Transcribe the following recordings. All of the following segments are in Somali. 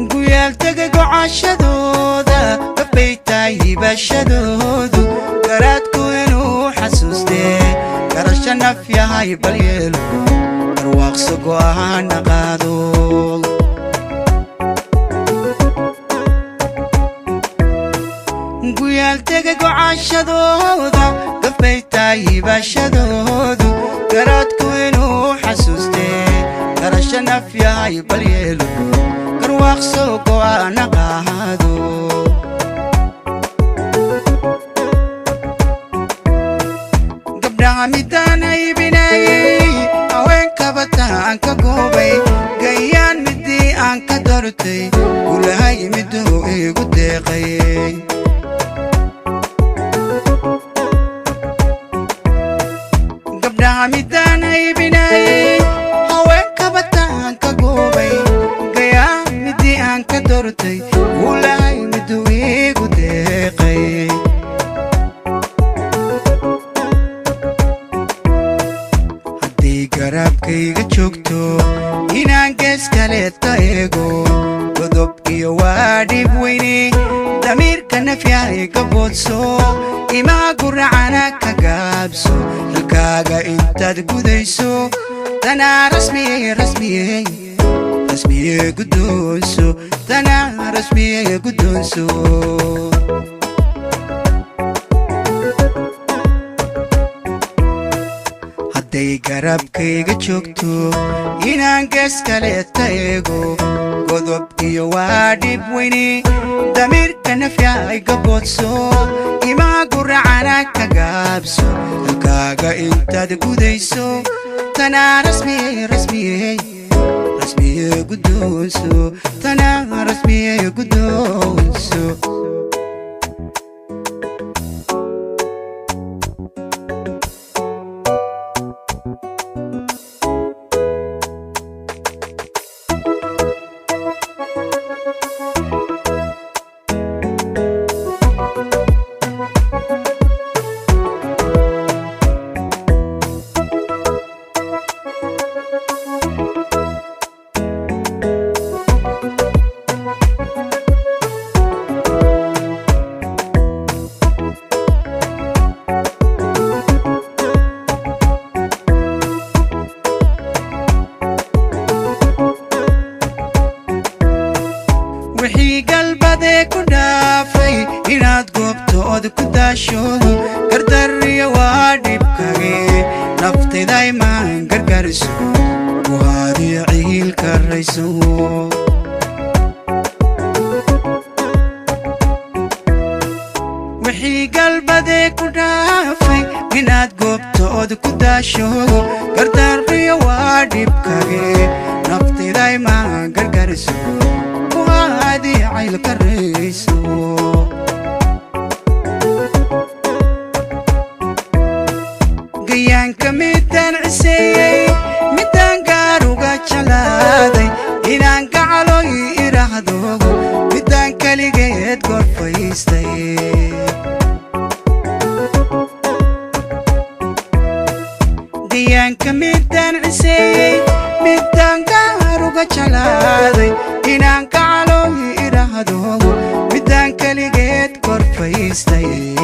guyal taga go'ashadooda gabbaytay hibashadoodu garaadku inuu xasuustee garasho naf yahay bal yeelo barwaaqso go'aana qaado guyal taga go'ashadooda gabbaytay hibashadoodu garaadku inuu xasuustee garasho naf yahay bal yeelo barwaaqso go'aana qaado gabdhaha midaan aybinayay haweenkaba taan ka goobay gayaan midii aan ka dortay gulahay miduu igu deeqay gabdhaha midaan aybinayay haweenkaba taan ka goobay gayaan midii aan ka dortay gulahay miduu igu deeqay garabkayga joogto inaan gees kaleeta eego godob iyo waa dhib weyne damiirka nafyahay ka boodso imaa guracana ka gaabso halkaaga intaad gudayso tanaa rasmiye guddoonso tanaa rasmiye guddoonso hadday garabkayga joogto inaan gees kaleeta eego godob iyo waa dhib weyne damiirka nafyahay ka boodso imaa guracana ka gaabso halkaaga intaad gudayso tanaa rasmiye guddoonso tanaa rasmiye guddoonso wixii galbadee ku dhaafay inaad goobtood ku daashoodo gardariyo waa dhibkage naftayday maan gargariso waadiyo ciilka rayso wixii galbadee ku dhaafay inaad goobtood ku daashoodo gardariyo waa dhibkage naftayday maan gargariso وادي عيلك الرئيسو قيان كميدان عسيي ميدان قاروغا جلادي إنان قعلو يراهدوغو ميدان كاليقيت قرفيستي قيان كميدان عسيي ميدان قاروغا جلادي إنان قعلو يراهدوغو ميدان كاليقيت قرفيستي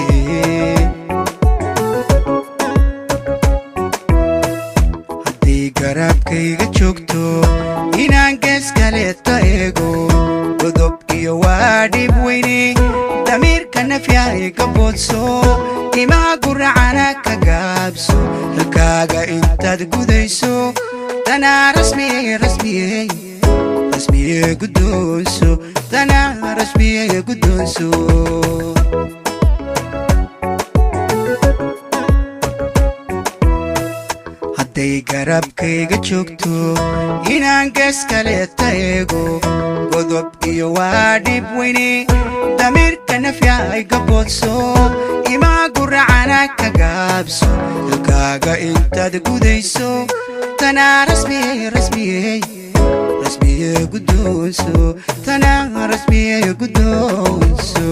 hadday garabkayga joogto inaan gees kaleeta eego godob iyo waa dhib weyne damiirka nafyahay ka boodso imaa guracana ka gaabso halkaaga intaad gudayso tanaa rasmiye guddoonso tanaa rasmiye guddoonso hadday garabkayga joogto inaan gees kaleeta eego godob iyo waa dhib weyne damiirka nafyahay ka boodso imaa guracana ka gaabso halkaaga intaad gudayso tanaa rasmiye guddoonso tanaa rasmiye guddoonso